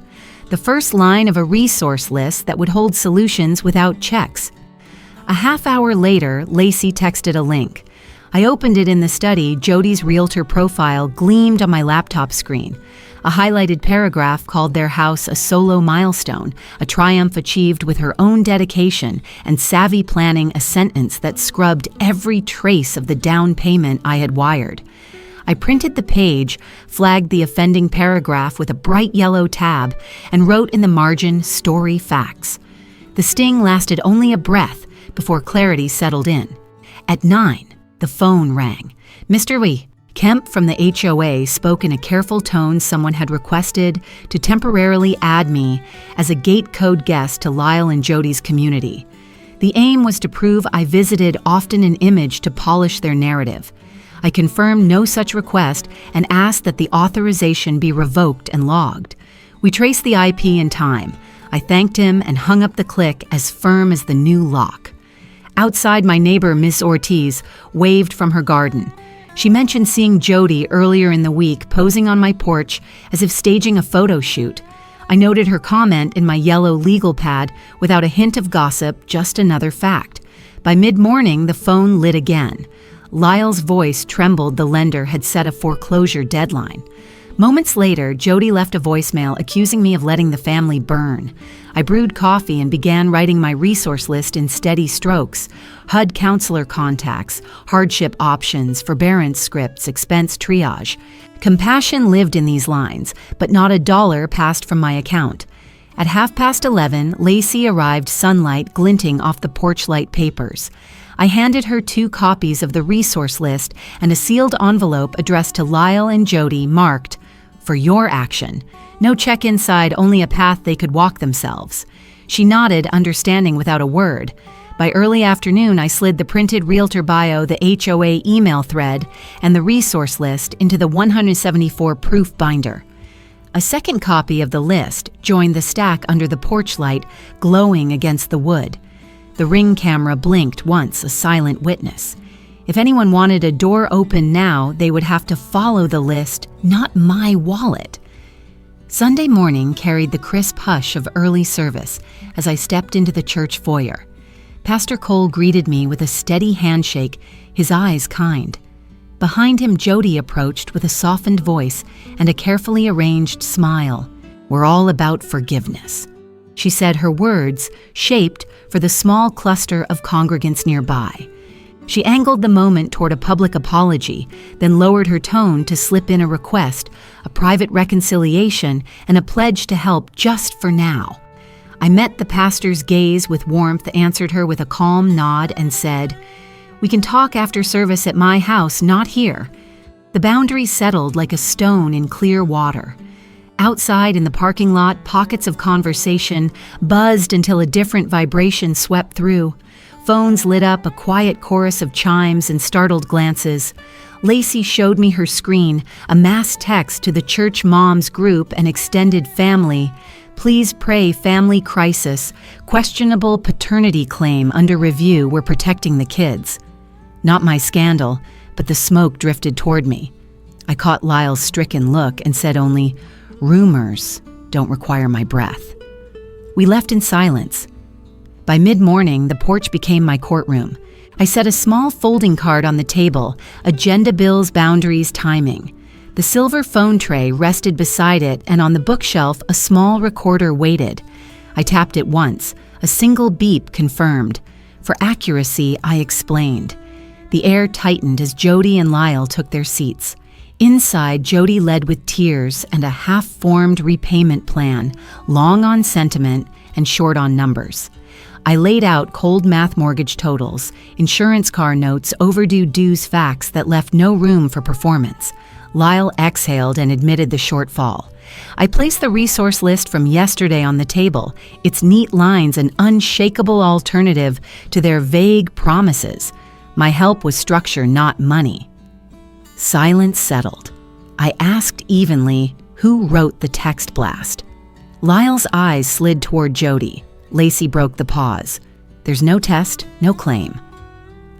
The first line of a resource list that would hold solutions without checks. A half hour later, Lacey texted a link. I opened it in the study. Jody's realtor profile gleamed on my laptop screen. A highlighted paragraph called their house a solo milestone, a triumph achieved with her own dedication and savvy planning, a sentence that scrubbed every trace of the down payment I had wired. I printed the page, flagged the offending paragraph with a bright yellow tab, and wrote in the margin, "Story facts." The sting lasted only a breath before clarity settled in. At 9, the phone rang. Mr. Kemp from the HOA spoke in a careful tone. Someone had requested to temporarily add me as a gate code guest to Lyle and Jody's community. The aim was to prove I visited often, an image to polish their narrative. I confirmed no such request and asked that the authorization be revoked and logged. We traced the IP in time. I thanked him and hung up the click as firm as the new lock. Outside, my neighbor, Miss Ortiz, waved from her garden. She mentioned seeing Jody earlier in the week posing on my porch as if staging a photo shoot. I noted her comment in my yellow legal pad without a hint of gossip, just another fact. By mid-morning, the phone lit again. Lyle's voice trembled. The lender had set a foreclosure deadline. Moments later, Jody left a voicemail accusing me of letting the family burn. I brewed coffee and began writing my resource list in steady strokes. HUD counselor contacts, hardship options, forbearance scripts, expense triage. Compassion lived in these lines, but not a dollar passed from my account. At 11:30, Lacey arrived, sunlight glinting off the porch light papers. I handed her 2 copies of the resource list and a sealed envelope addressed to Lyle and Jody, marked, "For your action." No check inside, only a path they could walk themselves. She nodded, understanding without a word. By early afternoon, I slid the printed realtor bio, the HOA email thread, and the resource list into the 174 proof binder. A second copy of the list joined the stack under the porch light, glowing against the wood. The Ring camera blinked once, a silent witness. If anyone wanted a door open now, they would have to follow the list, not my wallet. Sunday morning carried the crisp hush of early service as I stepped into the church foyer. Pastor Cole greeted me with a steady handshake, his eyes kind. Behind him, Jody approached with a softened voice and a carefully arranged smile. "We're all about forgiveness," she said, her words shaped for the small cluster of congregants nearby. She angled the moment toward a public apology, then lowered her tone to slip in a request, a private reconciliation, and a pledge to help just for now. I met the pastor's gaze with warmth, answered her with a calm nod, and said, "We can talk after service at my house, not here." The boundary settled like a stone in clear water. Outside in the parking lot, pockets of conversation buzzed until a different vibration swept through. Phones lit up, a quiet chorus of chimes and startled glances. Lacey showed me her screen, a mass text to the church moms group and extended family. "Please pray, family crisis. Questionable paternity claim under review. We're protecting the kids." Not my scandal, but the smoke drifted toward me. I caught Lyle's stricken look and said only, "Rumors don't require my breath." We left in silence. By mid-morning, the porch became my courtroom. I set a small folding card on the table, agenda bills, boundaries, timing. The silver phone tray rested beside it, and on the bookshelf, a small recorder waited. I tapped it once. A single beep confirmed. For accuracy, I explained. The air tightened as Jody and Lyle took their seats. Inside, Jody led with tears and a half-formed repayment plan, long on sentiment and short on numbers. I laid out cold math mortgage totals, insurance car notes, overdue dues facts that left no room for performance. Lyle exhaled and admitted the shortfall. I placed the resource list from yesterday on the table, its neat lines an unshakable alternative to their vague promises. My help was structure, not money. Silence settled. I asked evenly, who wrote the text blast? Lyle's eyes slid toward Jody. Lacey broke the pause. "There's no test, no claim."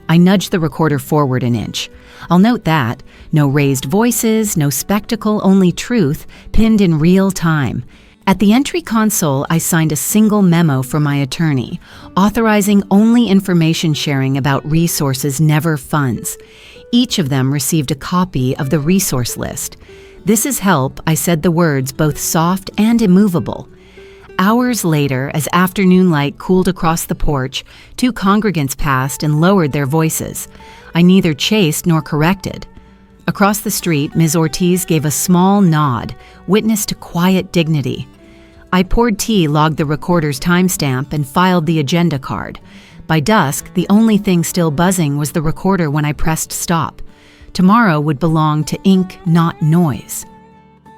I nudged the recorder forward an inch. I'll note that. No raised voices, no spectacle, only truth, pinned in real time. At the entry console, I signed a single memo for my attorney, authorizing only information sharing about resources, never funds. Each of them received a copy of the resource list. "This is help," I said the words, both soft and immovable. Hours later, as afternoon light cooled across the porch, 2 congregants passed and lowered their voices. I neither chased nor corrected. Across the street, Ms. Ortiz gave a small nod, witness to quiet dignity. I poured tea, logged the recorder's timestamp, and filed the agenda card. By dusk, the only thing still buzzing was the recorder when I pressed stop. Tomorrow would belong to ink, not noise.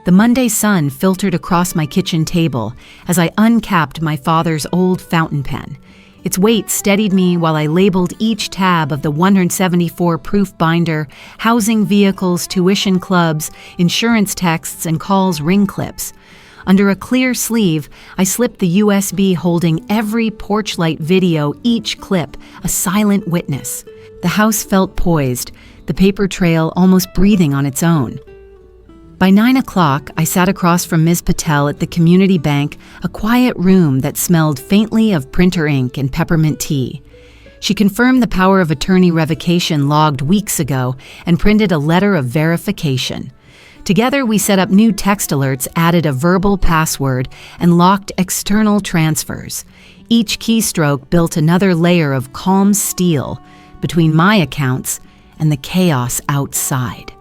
The Monday sun filtered across my kitchen table as I uncapped my father's old fountain pen. Its weight steadied me while I labeled each tab of the 174-proof binder, housing vehicles, tuition clubs, insurance texts, and calls ring clips. Under a clear sleeve, I slipped the USB holding every porch light video, each clip, a silent witness. The house felt poised, the paper trail almost breathing on its own. By 9 o'clock, I sat across from Ms. Patel at the community bank, a quiet room that smelled faintly of printer ink and peppermint tea. She confirmed the power of attorney revocation logged weeks ago and printed a letter of verification. Together, we set up new text alerts, added a verbal password, and locked external transfers. Each keystroke built another layer of calm steel between my accounts and the chaos outside.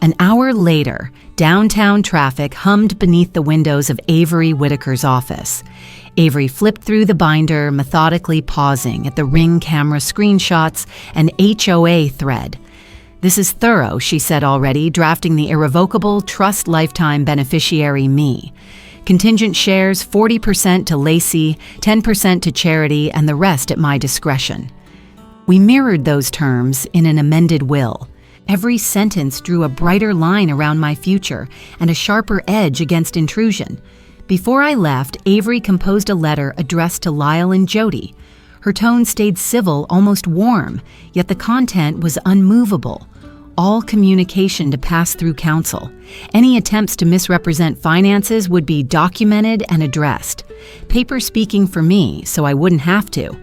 An hour later, downtown traffic hummed beneath the windows of Avery Whitaker's office. Avery flipped through the binder, methodically pausing at the Ring camera screenshots and HOA thread. "This is thorough," she said already, drafting the irrevocable trust lifetime beneficiary me. Contingent shares 40% to Lacey, 10% to charity, and the rest at my discretion. We mirrored those terms in an amended will. Every sentence drew a brighter line around my future and a sharper edge against intrusion. Before I left, Avery composed a letter addressed to Lyle and Jody. Her tone stayed civil, almost warm, yet the content was unmovable. All communication to pass through counsel. Any attempts to misrepresent finances would be documented and addressed. Paper speaking for me, so I wouldn't have to.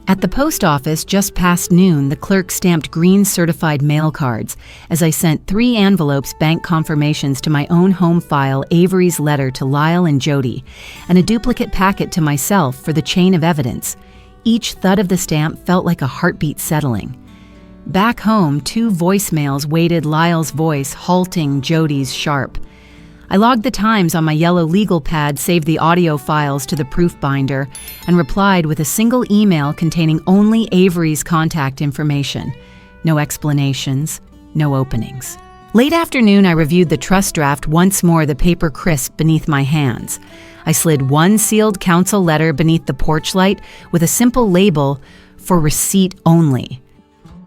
At the post office just past noon, the clerk stamped green certified mail cards as I sent 3 envelopes bank confirmations to my own home file, Avery's letter to Lyle and Jody, and a duplicate packet to myself for the chain of evidence. Each thud of the stamp felt like a heartbeat settling. Back home, 2 voicemails waited, Lyle's voice halting, Jody's sharp. I logged the times on my yellow legal pad, saved the audio files to the proof binder, and replied with a single email containing only Avery's contact information. No explanations, no openings. Late afternoon, I reviewed the trust draft once more, the paper crisp beneath my hands. I slid 1 sealed counsel letter beneath the porch light with a simple label, "For receipt only."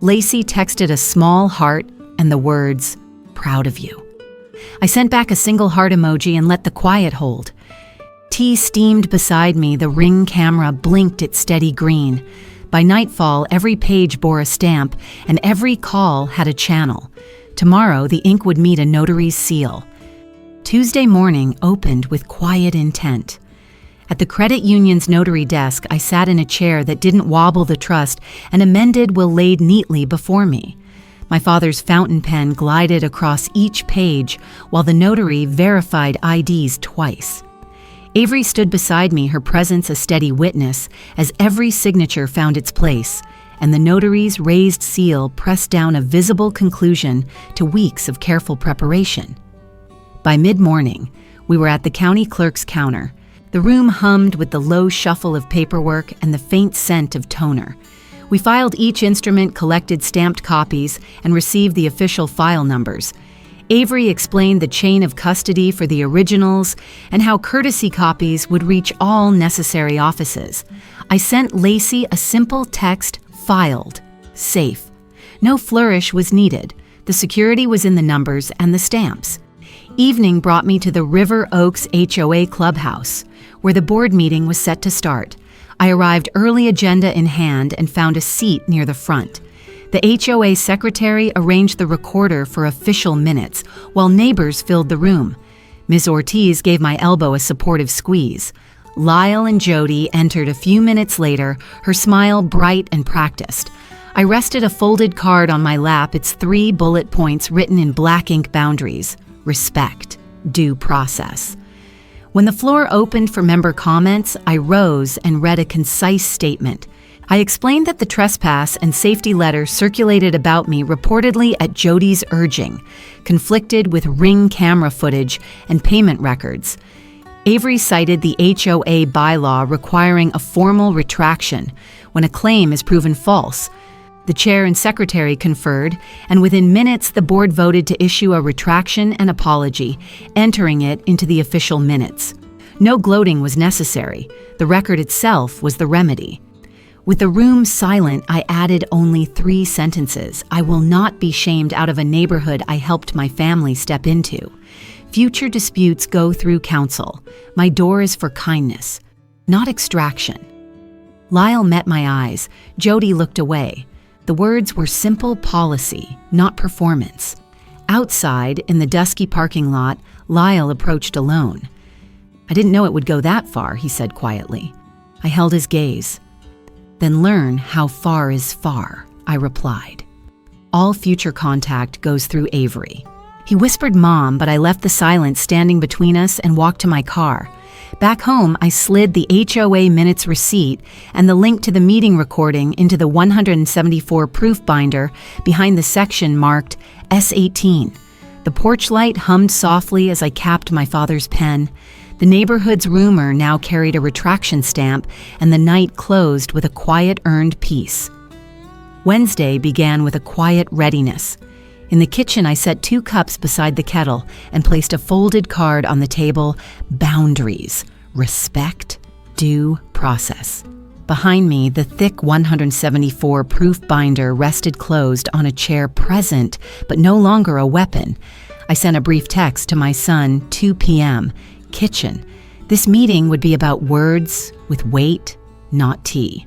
Lacey texted a small heart and the words, "Proud of you." I sent back a single heart emoji and let the quiet hold. Tea steamed beside me, the Ring camera blinked its steady green. By nightfall, every page bore a stamp, and every call had a channel. Tomorrow, the ink would meet a notary's seal. Tuesday morning opened with quiet intent. At the credit union's notary desk, I sat in a chair that didn't wobble the trust, and amended will laid neatly before me. My father's fountain pen glided across each page, while the notary verified IDs twice. Avery stood beside me, her presence a steady witness, as every signature found its place, and the notary's raised seal pressed down a visible conclusion to weeks of careful preparation. By mid-morning, we were at the county clerk's counter. The room hummed with the low shuffle of paperwork and the faint scent of toner. We filed each instrument, collected stamped copies, and received the official file numbers. Avery explained the chain of custody for the originals and how courtesy copies would reach all necessary offices. I sent Lacey a simple text, "Filed, safe." No flourish was needed. The security was in the numbers and the stamps. Evening brought me to the River Oaks HOA clubhouse, where the board meeting was set to start. I arrived early, agenda in hand, and found a seat near the front. The HOA secretary arranged the recorder for official minutes, while neighbors filled the room. Ms. Ortiz gave my elbow a supportive squeeze. Lyle and Jody entered a few minutes later, her smile bright and practiced. I rested a folded card on my lap, its 3 bullet points written in black ink boundaries: respect, due process. When the floor opened for member comments, I rose and read a concise statement. I explained that the trespass and safety letter circulated about me reportedly at Jody's urging, conflicted with Ring camera footage and payment records. Avery cited the HOA bylaw requiring a formal retraction when a claim is proven false. The chair and secretary conferred, and within minutes the board voted to issue a retraction and apology, entering it into the official minutes. No gloating was necessary. The record itself was the remedy. With the room silent, I added only 3 sentences. I will not be shamed out of a neighborhood I helped my family step into. Future disputes go through counsel. My door is for kindness, not extraction. Lyle met my eyes. Jody looked away. The words were simple policy, not performance. Outside, in the dusky parking lot, Lyle approached alone. "I didn't know it would go that far," he said quietly. I held his gaze. "Then learn how far is far," I replied. "All future contact goes through Avery." He whispered Mom, but I left the silence standing between us and walked to my car. Back home, I slid the HOA minutes receipt and the link to the meeting recording into the 174 proof binder behind the section marked S18. The porch light hummed softly as I capped my father's pen. The neighborhood's rumor now carried a retraction stamp, and the night closed with a quiet, earned peace. Wednesday began with a quiet readiness. In the kitchen, I set 2 cups beside the kettle and placed a folded card on the table: boundaries, respect, due process. Behind me, the thick 174 proof binder rested closed on a chair, present, but no longer a weapon. I sent a brief text to my son, 2 p.m., kitchen. This meeting would be about words with weight, not tea.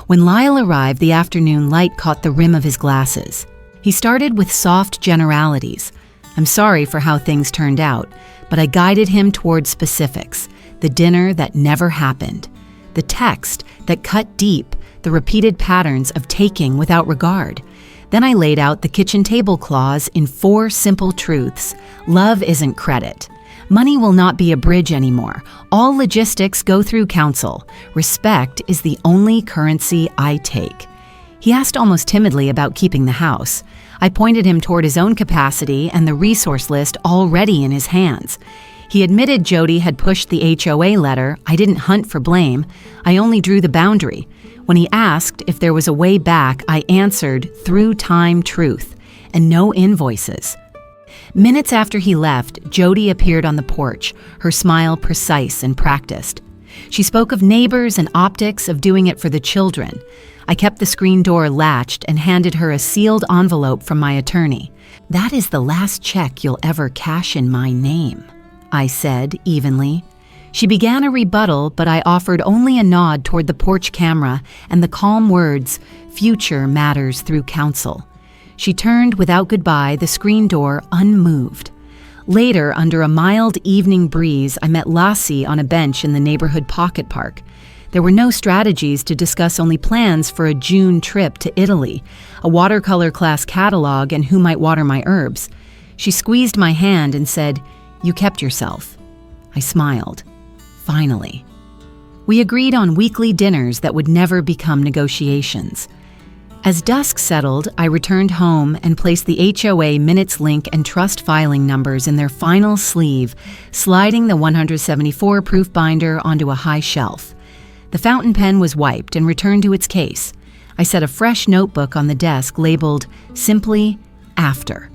When Lyle arrived, the afternoon light caught the rim of his glasses. He started with soft generalities. I'm sorry for how things turned out, but I guided him toward specifics: the dinner that never happened, the text that cut deep, the repeated patterns of taking without regard. Then I laid out the kitchen table clause in 4 simple truths. Love isn't credit. Money will not be a bridge anymore. All logistics go through counsel. Respect is the only currency I take. He asked almost timidly about keeping the house. I pointed him toward his own capacity and the resource list already in his hands. He admitted Jody had pushed the HOA letter. I didn't hunt for blame. I only drew the boundary. When he asked if there was a way back, I answered through time truth and no invoices. Minutes after he left, Jody appeared on the porch, her smile precise and practiced. She spoke of neighbors and optics, of doing it for the children. I kept the screen door latched and handed her a sealed envelope from my attorney. "That is the last check you'll ever cash in my name," I said evenly. She began a rebuttal, but I offered only a nod toward the porch camera and the calm words, "Future matters through counsel." She turned without goodbye, the screen door unmoved. Later, under a mild evening breeze, I met Lassie on a bench in the neighborhood pocket park. There were no strategies to discuss, only plans for a June trip to Italy, a watercolor class catalog, and who might water my herbs. She squeezed my hand and said, "You kept yourself." I smiled. Finally. We agreed on weekly dinners that would never become negotiations. As dusk settled, I returned home and placed the HOA minutes link and trust filing numbers in their final sleeve, sliding the 174 proof binder onto a high shelf. The fountain pen was wiped and returned to its case. I set a fresh notebook on the desk labeled simply "After."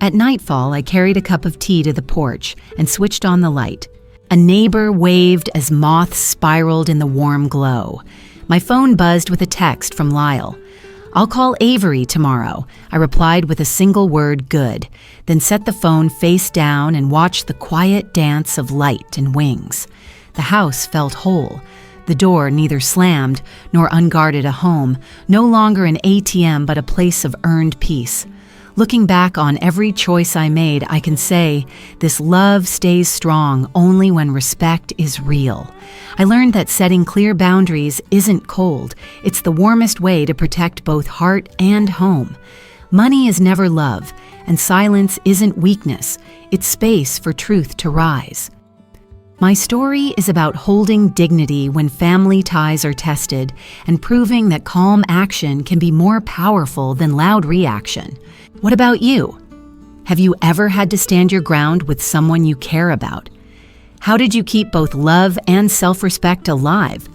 At nightfall, I carried a cup of tea to the porch and switched on the light. A neighbor waved as moths spiraled in the warm glow. My phone buzzed with a text from Lyle. "I'll call Avery tomorrow," I replied with a single word, "good," then set the phone face down and watched the quiet dance of light and wings. The house felt whole. the door neither slammed nor unguarded a home, no longer an ATM but a place of earned peace. Looking back on every choice I made, I can say, this love stays strong only when respect is real. I learned that setting clear boundaries isn't cold. It's the warmest way to protect both heart and home. Money is never love, and silence isn't weakness. It's space for truth to rise. My story is about holding dignity when family ties are tested and proving that calm action can be more powerful than loud reaction. What about you? Have you ever had to stand your ground with someone you care about? How did you keep both love and self-respect alive?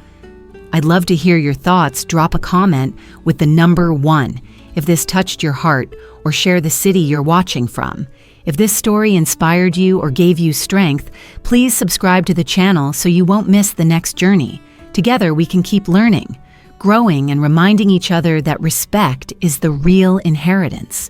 I'd love to hear your thoughts. Drop a comment with the number 1 if this touched your heart, or share the city you're watching from. If this story inspired you or gave you strength, please subscribe to the channel so you won't miss the next journey. Together we can keep learning, growing, and reminding each other that respect is the real inheritance.